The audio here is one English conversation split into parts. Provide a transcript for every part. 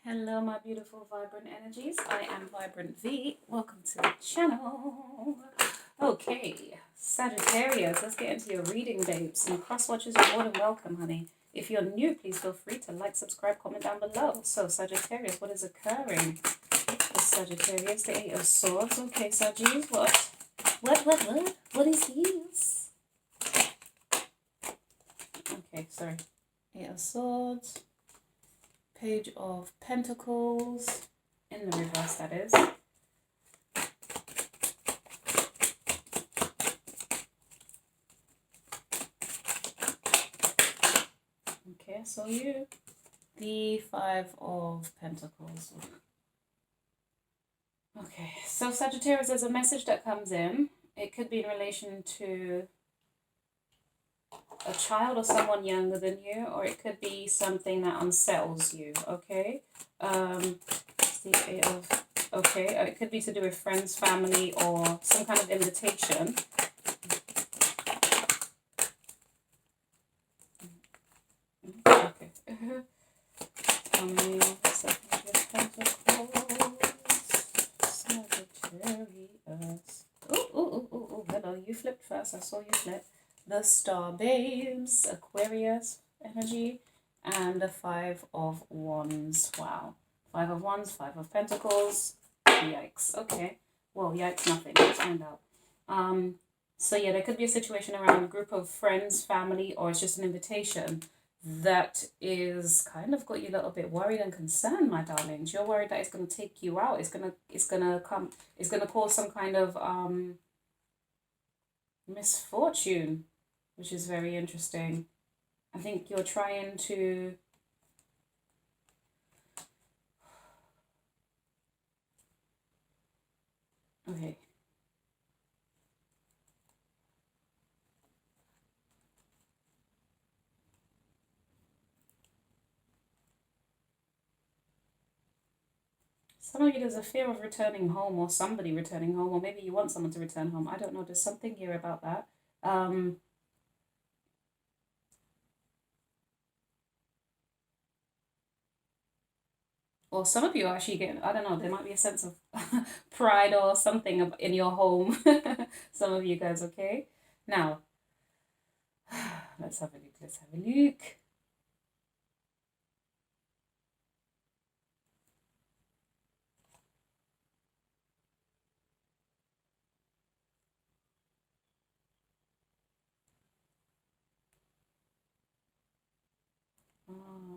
Hello, my beautiful, vibrant energies. I am Vibrant V. Welcome to the channel. Okay, Sagittarius, let's get into your reading, babes. And cross watchers, you're more than welcome, honey. If you're new, please feel free to like, subscribe, comment down below. So, Sagittarius, what is occurring? The Sagittarius, the Eight of Swords. Okay, Saggies, what? What is this? Okay, sorry. Eight of Swords. Page of Pentacles, in the reverse, that is. Okay, so you. The Five of Pentacles. Okay, so Sagittarius, there's a message that comes in. It could be in relation to a child or someone younger than you, or it could be something that unsettles you, okay? The Eight of, okay, it could be to do with friends, family, or some kind of invitation. Okay. Tell me, Sagittarius. Oh, hello, you flipped first, I saw you flip. The Star Babes, Aquarius energy, and the Five of Wands. Wow. Five of Wands, Five of Pentacles. Yikes. Okay. Well, yikes, nothing. Let's find out. So yeah, there could be a situation around a group of friends, family, or it's just an invitation that is kind of got you a little bit worried and concerned, my darlings. You're worried that it's gonna take you out. It's gonna cause some kind of misfortune, which is very interesting. I think you're trying to okay. Some of you, there's a fear of returning home, or somebody returning home, or maybe you want someone to return home. I don't know. There's something here about that. Or some of you are actually getting, I don't know, there might be a sense of pride or something in your home. Some of you guys, okay? Now, let's have a look.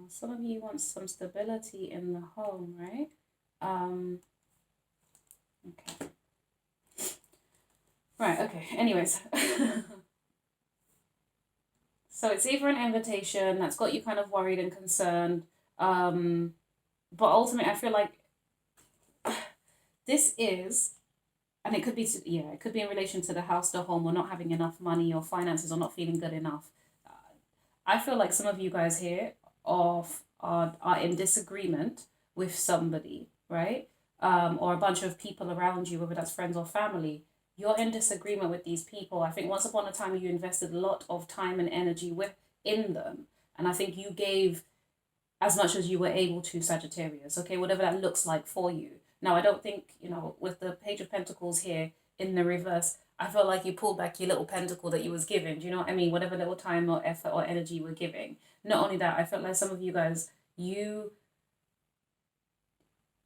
Some of you want some stability in the home, right? Okay. Right, okay. Anyways. So it's either an invitation that's got you kind of worried and concerned. But ultimately, I feel like this is, and it could be, it could be in relation to the house, the home, or not having enough money or finances or not feeling good enough. I feel like some of you guys here are in disagreement with somebody, right? Or a bunch of people around you, whether that's friends or family. You're in disagreement with these people. I think once upon a time you invested a lot of time and energy in them, and I think you gave as much as you were able to, Sagittarius. Okay, whatever that looks like for you. Now, I don't think, with the Page of Pentacles here in the reverse, I felt like you pulled back your little pentacle that you was given. Do you know what I mean? Whatever little time or effort or energy you were giving. Not only that, I felt like some of you guys,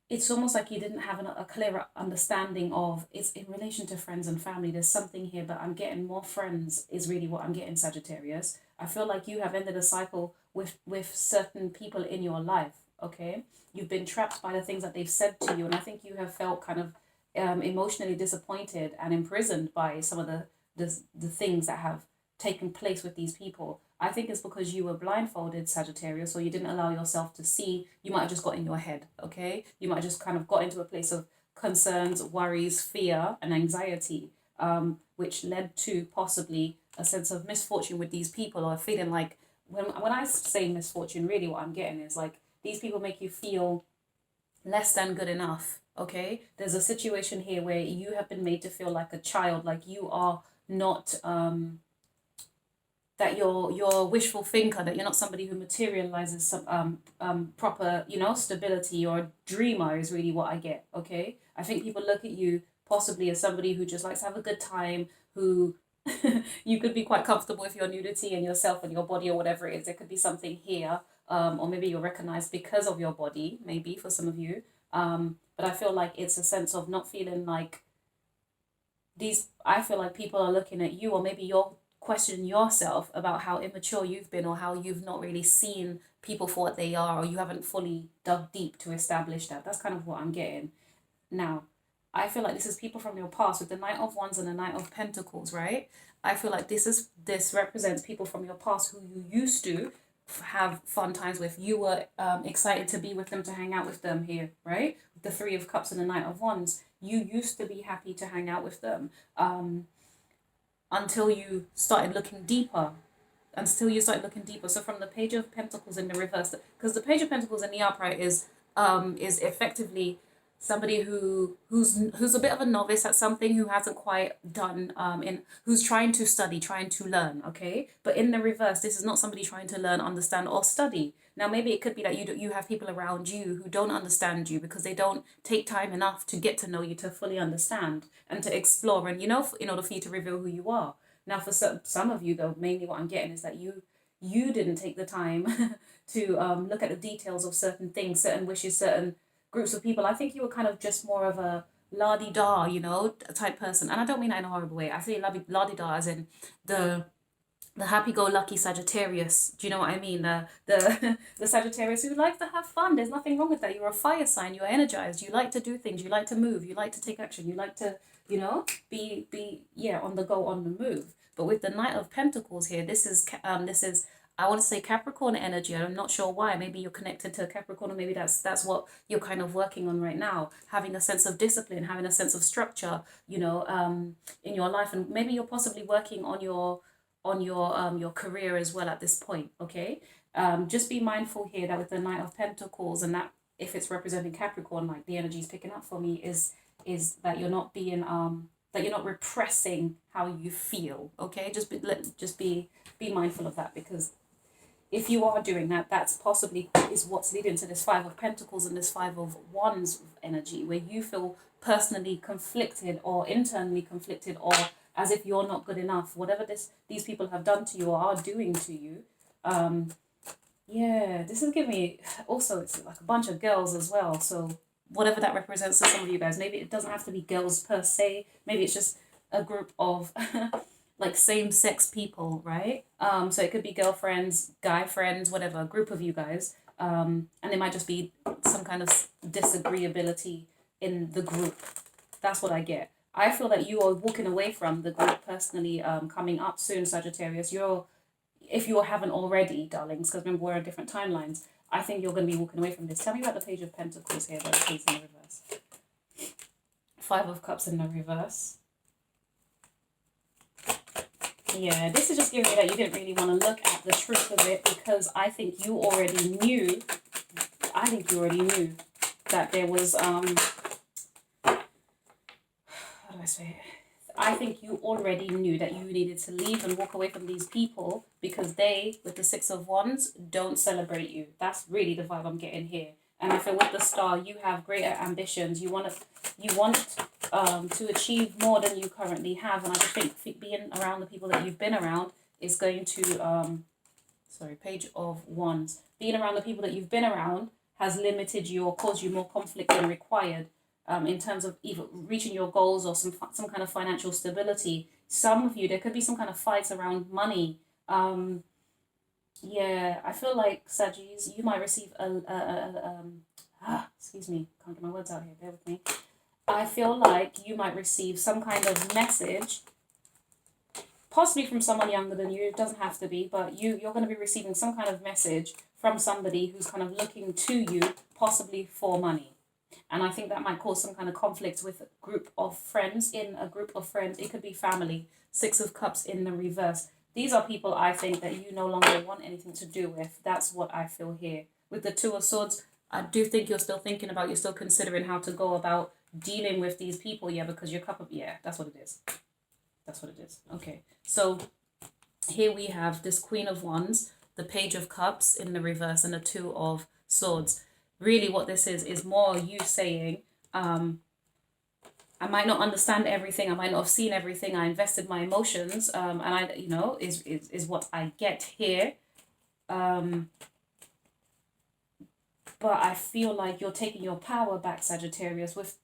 it's almost like you didn't have a clearer understanding of it's in relation to friends and family. There's something here, but I'm getting more friends is really what I'm getting, Sagittarius. I feel like you have ended a cycle with certain people in your life. Okay, you've been trapped by the things that they've said to you, and I think you have felt kind of emotionally disappointed and imprisoned by some of the things that have taken place with these people. I think it's because you were blindfolded, Sagittarius, or you didn't allow yourself to see. You might have just got in your head, okay? You might have just kind of got into a place of concerns, worries, fear, and anxiety, which led to possibly a sense of misfortune with these people, or feeling like, when I say misfortune, really what I'm getting is like, these people make you feel less than good enough, okay? There's a situation here where you have been made to feel like a child, like you are not, that you're a wishful thinker, that you're not somebody who materializes some proper, you know, stability. You're a dreamer is really what I get. Okay, I think people look at you possibly as somebody who just likes to have a good time, who you could be quite comfortable with your nudity and yourself and your body or whatever it is. There could be something here, or maybe you're recognized because of your body, maybe for some of you. But I feel like it's a sense of not feeling like these. I feel like people are looking at you, or maybe you're questioning yourself about how immature you've been, or how you've not really seen people for what they are, or you haven't fully dug deep to establish that. That's kind of what I'm getting. Now, I feel like this is people from your past with the Knight of Wands and the Knight of Pentacles, right? I feel like this represents people from your past who you used to have fun times with. You were excited to be with them, to hang out with them here, right? The Three of Cups and the Knight of Wands. You used to be happy to hang out with them until you started looking deeper. So from the Page of Pentacles in the reverse, because the Page of Pentacles in the upright is effectively somebody who's a bit of a novice at something, who hasn't quite done in who's trying to study, trying to learn, okay? But in the reverse, this is not somebody trying to learn, understand, or study. Now maybe it could be that you have people around you who don't understand you because they don't take time enough to get to know you, to fully understand and to explore, and, you know, in order for you to reveal who you are. Now for some of you though, mainly what I'm getting is that you didn't take the time to look at the details of certain things, certain wishes, certain groups of people. I think you were kind of just more of a la-di-da, you know, type person. And I don't mean that in a horrible way. I say la-di-da as in the happy-go-lucky Sagittarius. Do you know what I mean? The Sagittarius who likes to have fun. There's nothing wrong with that. You're a fire sign. You're energized. You like to do things. You like to move. You like to take action. You like to, you know, be on the go, on the move. But with the Knight of Pentacles here, this is I want to say Capricorn energy. I'm not sure why. Maybe you're connected to Capricorn, or maybe that's what you're kind of working on right now. Having a sense of discipline, having a sense of structure, you know, in your life, and maybe you're possibly working on your career as well at this point. Okay, just be mindful here that with the Knight of Pentacles, and that if it's representing Capricorn, like the energy is picking up for me, is that you're not being that you're not repressing how you feel. Okay, just be mindful of that, because if you are doing that, that's possibly is what's leading to this Five of Pentacles and this Five of Wands energy, where you feel personally conflicted or internally conflicted, or as if you're not good enough, whatever these people have done to you or are doing to you. Yeah, this is giving me, also it's like a bunch of girls as well, so whatever that represents to some of you guys. Maybe it doesn't have to be girls per se, maybe it's just a group of like same-sex people, right? So it could be girlfriends, guy friends, whatever, a group of you guys. And it might just be some kind of disagreeability in the group. That's what I get. I feel that you are walking away from the group personally, coming up soon, Sagittarius. If you haven't already, darlings, because remember, we're on different timelines. I think you're going to be walking away from this. Tell me about the Page of Pentacles here, that is in the reverse. Five of Cups in the reverse. Yeah, this is just giving me that you didn't really want to look at the truth of it, because I think you already knew that there was, how do I say it? I think you already knew that you needed to leave and walk away from these people, because they, with the Six of Wands, don't celebrate you. That's really the vibe I'm getting here. And I feel with the Star, you have greater ambitions. You want to achieve more than you currently have. And I just think being around the people that you've been around is going to, Page of Wands. Being around the people that you've been around has limited you or caused you more conflict than required. In terms of either reaching your goals or some kind of financial stability. Some of you, there could be some kind of fights around money. Yeah, I feel like, Saggies, you might receive excuse me, can't get my words out here, bear with me. I feel like you might receive some kind of message, possibly from someone younger than you. It doesn't have to be, but you're going to be receiving some kind of message from somebody who's kind of looking to you, possibly for money. And I think that might cause some kind of conflict with a group of friends. It could be family. Six of Cups in the reverse. These are people, I think, that you no longer want anything to do with. That's what I feel here. With the Two of Swords, I do think you're still considering how to go about dealing with these people. Yeah, because your cup of, that's what it is. Okay. So here we have this Queen of Wands, the Page of Cups in the reverse, and the Two of Swords. Really what this is more you saying, I might not understand everything, I might not have seen everything, I invested my emotions, and I, is what I get here. But I feel like you're taking your power back, Sagittarius, with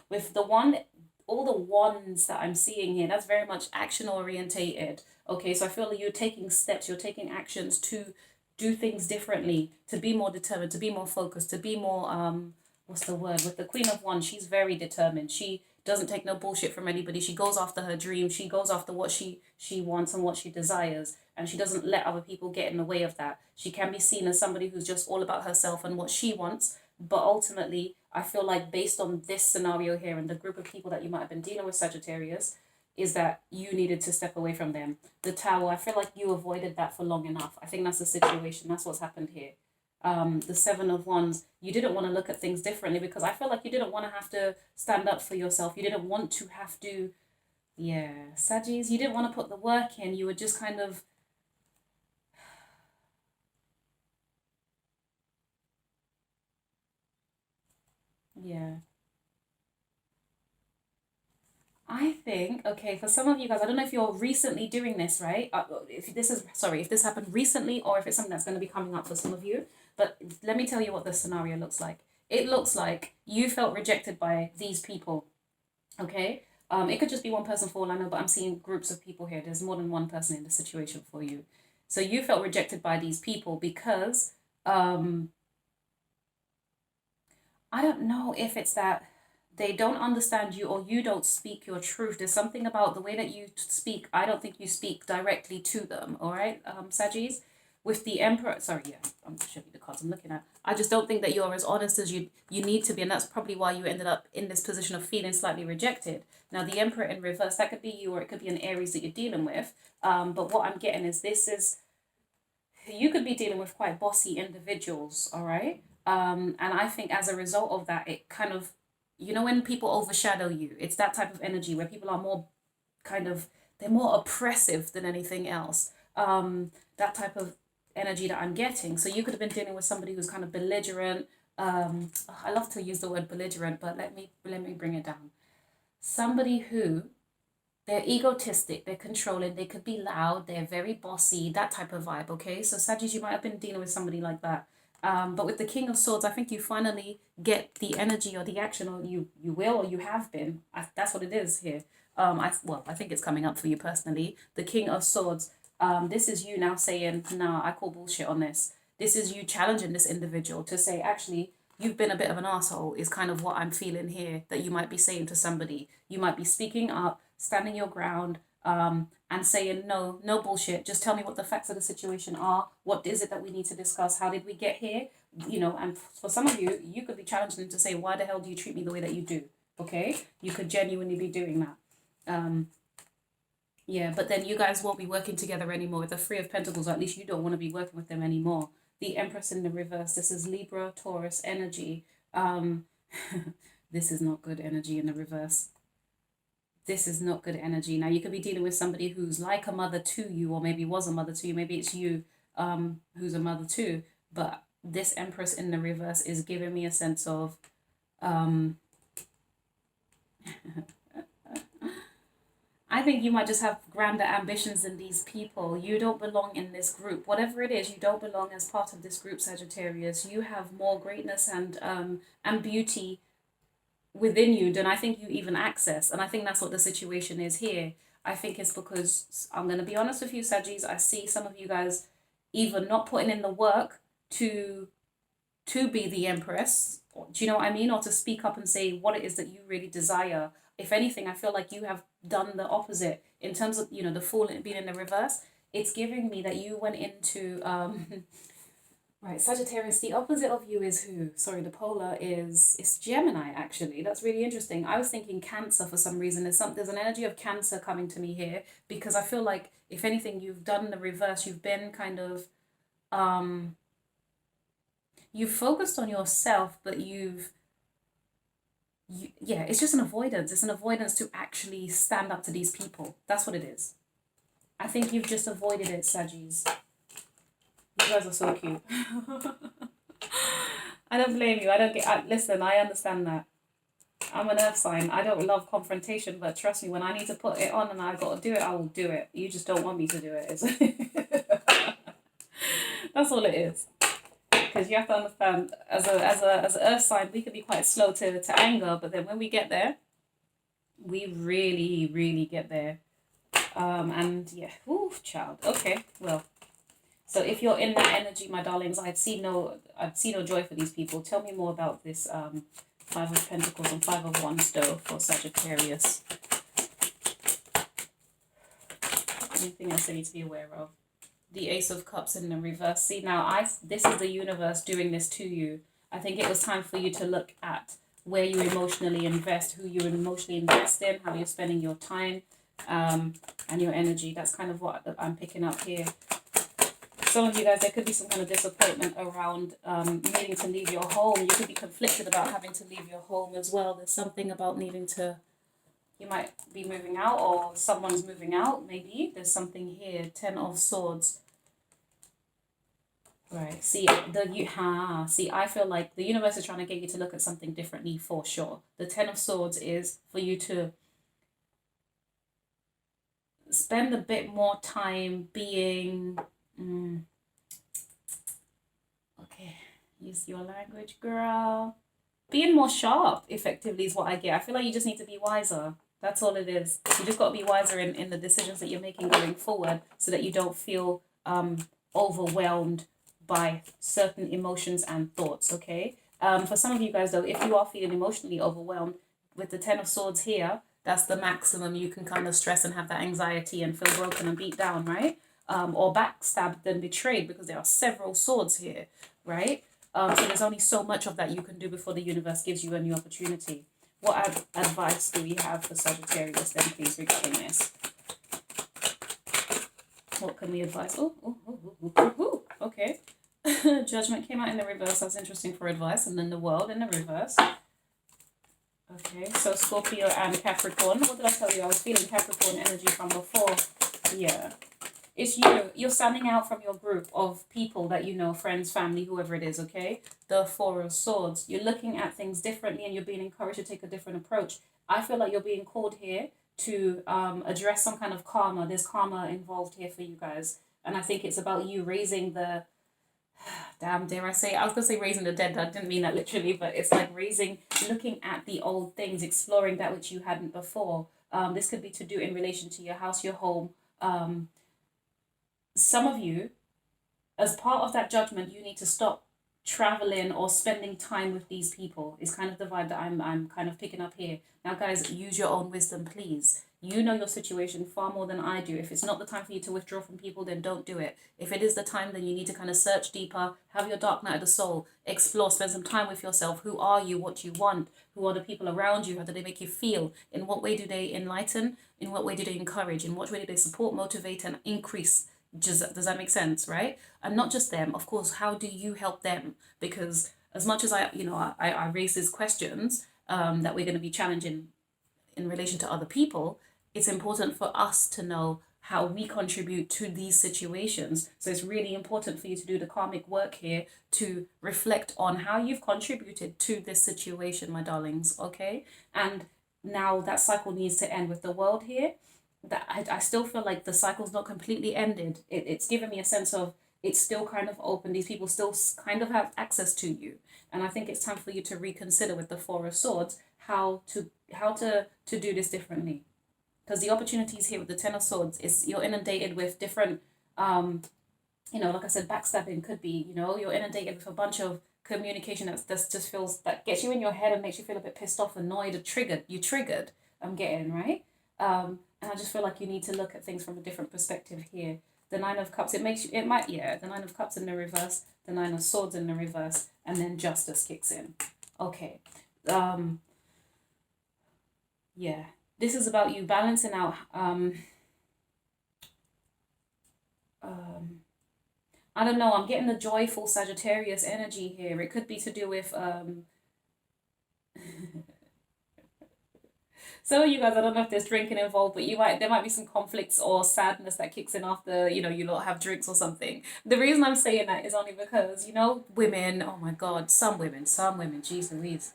with the one, all the ones that I'm seeing here. That's very much action orientated. Okay, so I feel like you're taking steps, you're taking actions to do things differently, to be more determined, to be more focused, to be more what's the word? With the Queen of Wands, she's very determined. She doesn't take no bullshit from anybody. She goes after her dream. She goes after what she wants and what she desires, and she doesn't let other people get in the way of that. She can be seen as somebody who's just all about herself and what she wants, but ultimately, I feel like based on this scenario here and the group of people that you might have been dealing with, Sagittarius, is that you needed to step away from them. The Tower, I feel like you avoided that for long enough. I think that's the situation. That's what's happened here. The Seven of Wands, you didn't want to look at things differently because I feel like you didn't want to have to stand up for yourself. You didn't want to have to, yeah, Saggies, you didn't want to put the work in. You were just kind of, yeah. I think, okay, for some of you guys, I don't know if you're recently doing this, right? If this is, sorry, if this happened recently or if it's something that's going to be coming up for some of you. But let me tell you what the scenario looks like. It looks like you felt rejected by these people, okay? It could just be one person for all I know, but I'm seeing groups of people here. There's more than one person in the situation for you. So you felt rejected by these people because um, I don't know if it's that they don't understand you or you don't speak your truth. There's something about the way that you speak. I don't think you speak directly to them. All right, Sagis, with the Emperor. Sorry, yeah, I'm showing you the cards I'm looking at. I just don't think that you're as honest as you need to be, and that's probably why you ended up in this position of feeling slightly rejected. Now, the Emperor in reverse, that could be you, or it could be an Aries that you're dealing with. But what I'm getting is this is you could be dealing with quite bossy individuals, all right? And I think as a result of that, it kind of, when people overshadow you, it's that type of energy where people are more kind of, they're more oppressive than anything else. That type of energy that I'm getting. So you could have been dealing with somebody who's kind of belligerent. I love to use the word belligerent, but let me bring it down. Somebody who they're egotistic, they're controlling, they could be loud, they're very bossy, that type of vibe, okay? So Sagittarius, you might have been dealing with somebody like that. But with the King of Swords, I think you finally get the energy or the action, or you will, or you have been. That's what it is here. I think it's coming up for you personally. The King of Swords. This is you now saying, "Nah, I call bullshit on this." This is you challenging this individual to say, actually, you've been a bit of an asshole. Is kind of what I'm feeling here. That you might be saying to somebody. You might be speaking up, standing your ground, and saying, no, no bullshit. Just tell me what the facts of the situation are. What is it that we need to discuss? How did we get here? And for some of you, you could be challenging them to say, why the hell do you treat me the way that you do? Okay? You could genuinely be doing that. Yeah, but then you guys won't be working together anymore with the Three of Pentacles, or at least you don't want to be working with them anymore. The Empress in the reverse. This is Libra, Taurus energy. Um, this is not good energy in the reverse. This is not good energy. Now, you could be dealing with somebody who's like a mother to you, or maybe was a mother to you. Maybe it's you who's a mother too. But this Empress in the reverse is giving me a sense of I think you might just have grander ambitions than these people. You don't belong in this group. Whatever it is, you don't belong as part of this group, Sagittarius. You have more greatness and beauty within you than I think you even access. And I think that's what the situation is here. I think it's because I'm going to be honest with you, Sagis. I see some of you guys either not putting in the work to be the Empress. Do you know what I mean? Or to speak up and say what it is that you really desire. If anything, I feel like you have done the opposite in terms of, the Fool being in the reverse. It's giving me that you went into right, Sagittarius, the opposite of you is who? Sorry, the polar is it's Gemini actually. That's really interesting. I was thinking Cancer for some reason. There's an energy of Cancer coming to me here because I feel like if anything you've done the reverse. You've been kind of you've focused on yourself, but it's just an avoidance. It's an avoidance to actually stand up to these people. That's what it is. I think you've just avoided it, Saggies. You guys are so cute. I don't blame you. Listen, I understand that. I'm an earth sign. I don't love confrontation, but trust me, when I need to put it on and I got to do it, I will do it. You just don't want me to do it. That's all it is. Because you have to understand, as an earth sign, we can be quite slow to anger, but then when we get there, we really, really get there. And yeah, ooh, child. Okay, well. So if you're in that energy, my darlings, I'd see no joy for these people. Tell me more about this Five of Pentacles and Five of Wands though for Sagittarius. Anything else I need to be aware of? The Ace of Cups in the reverse. See, now this is the universe doing this to you. I think it was time for you to look at where you emotionally invest, who you emotionally invest in, how you're spending your time, and your energy. That's kind of what I'm picking up here. Some of you guys, there could be some kind of disappointment around needing to leave your home. You could be conflicted about having to leave your home as well. There's something about needing to, you might be moving out or someone's moving out, maybe. There's something here, Ten of Swords. Right, see, I feel like the universe is trying to get you to look at something differently for sure. The Ten of Swords is for you to spend a bit more time being... Okay, use your language, girl. Being more sharp, effectively, is what I get. I feel like you just need to be wiser. That's all it is. You just got to be wiser in the decisions that you're making going forward so that you don't feel overwhelmed by certain emotions and thoughts, okay? For some of you guys, though, if you are feeling emotionally overwhelmed, with the Ten of Swords here, that's the maximum you can kind of stress and have that anxiety and feel broken and beat down, right? Or backstabbed and betrayed, because there are several swords here, right? So there's only so much of that you can do before the universe gives you a new opportunity. What advice do we have for Sagittarius then, please, regarding this? What can we advise? Okay. Judgment came out in the reverse. That's interesting for advice. And then the World in the reverse. Okay, so Scorpio and Capricorn. What did I tell you? I was feeling Capricorn energy from before. Yeah. It's you. You're standing out from your group of people that you know, friends, family, whoever it is, okay? The Four of Swords. You're looking at things differently and you're being encouraged to take a different approach. I feel like you're being called here to address some kind of karma. There's karma involved here for you guys. And I think it's about you raising the... Damn, dare I say... I was going to say raising the dead. I didn't mean that literally, but it's like looking at the old things, exploring that which you hadn't before. This could be to do in relation to your house, your home, some of you, as part of that judgment, you need to stop traveling or spending time with these people. Is kind of the vibe that I'm kind of picking up here. Now, guys, use your own wisdom, please. You know your situation far more than I do. If it's not the time for you to withdraw from people, then don't do it. If it is the time, then you need to kind of search deeper, have your dark night of the soul, explore, spend some time with yourself. Who are you? What do you want? Who are the people around you? How do they make you feel? In what way do they enlighten? In what way do they encourage? In what way do they support, motivate, and increase? Does that make sense, right? And not just them, of course, how do you help them? Because as much as I raise these questions that we're going to be challenging in relation to other people, it's important for us to know how we contribute to these situations. So it's really important for you to do the karmic work here to reflect on how you've contributed to this situation, my darlings, okay? And now that cycle needs to end with the World here. That I still feel like the cycle's not completely ended. It's given me a sense of it's still kind of open. These people still kind of have access to you. And I think it's time for you to reconsider with the Four of Swords how to do this differently. Because the opportunities here with the Ten of Swords is you're inundated with different, like I said, backstabbing could be, you're inundated with a bunch of communication that gets you in your head and makes you feel a bit pissed off, annoyed, or triggered. You triggered, I'm getting, right? And I just feel like you need to look at things from a different perspective here. The Nine of Cups, the Nine of Cups in the reverse, the Nine of Swords in the reverse, and then Justice kicks in. Okay. Yeah. This is about you balancing out, I don't know, I'm getting the joyful Sagittarius energy here. It could be to do with, Some of you guys, I don't know if there's drinking involved, but there might be some conflicts or sadness that kicks in after, you lot have drinks or something. The reason I'm saying that is only because, women, oh my God, some women, jeez Louise.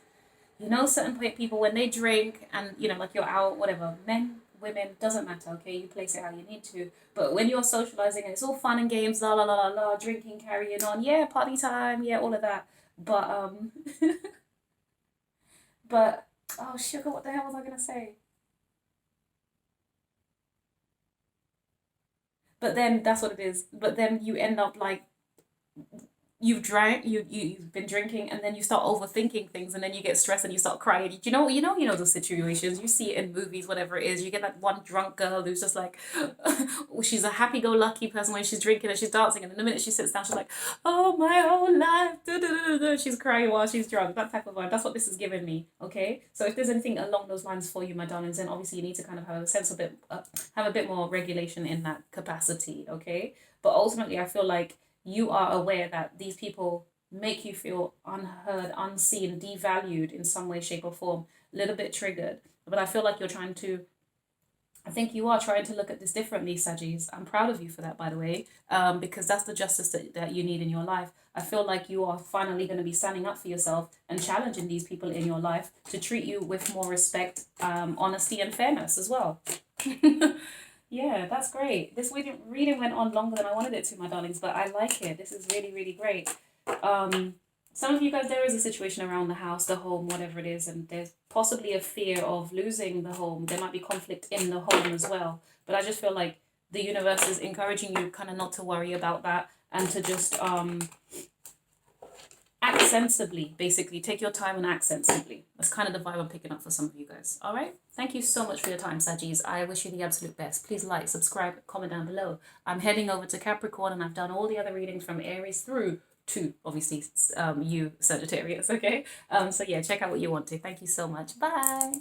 Certain people, when they drink and, like you're out, whatever, men, women, doesn't matter, okay? You place it how you need to. But when you're socializing and it's all fun and games, la la la la la, drinking, carrying on, yeah, party time, yeah, all of that. But, but, oh, sugar, what the hell was I gonna say? But then that's what it is. But then you end up like you've been drinking, and then you start overthinking things, and then you get stressed and you start crying. You know those situations. You see it in movies, whatever it is. You get that one drunk girl who's just like, she's a happy-go-lucky person when she's drinking and she's dancing, and then the minute she sits down, she's like, oh, my whole life, da, da, da, da. She's crying while she's drunk. That type of vibe. That's what this is giving me. Okay, so if there's anything along those lines for you, my darlings, then obviously you need to kind of have a sense of have a bit more regulation in that capacity. Okay, but ultimately, I feel like you are aware that these people make you feel unheard, unseen, devalued in some way, shape, or form, a little bit triggered. But I feel like I think you are trying to look at this differently, Sagis. I'm proud of you for that, by the way, because that's the justice that you need in your life. I feel like you are finally going to be standing up for yourself and challenging these people in your life to treat you with more respect, honesty, and fairness as well. Yeah, that's great. This reading went on longer than I wanted it to, my darlings, but I like it. This is really, really great. Um, some of you guys, there is a situation around the house, the home, whatever it is, and there's possibly a fear of losing the home. There might be conflict in the home as well. But I just feel like the universe is encouraging you kind of not to worry about that and to just act sensibly, basically. Take your time and act sensibly. That's kind of the vibe I'm picking up for some of you guys. All right? Thank you so much for your time, Sagis. I wish you the absolute best. Please like, subscribe, comment down below. I'm heading over to Capricorn, and I've done all the other readings from Aries through to, obviously, you, Sagittarius, okay? So yeah, check out what you want to. Thank you so much. Bye.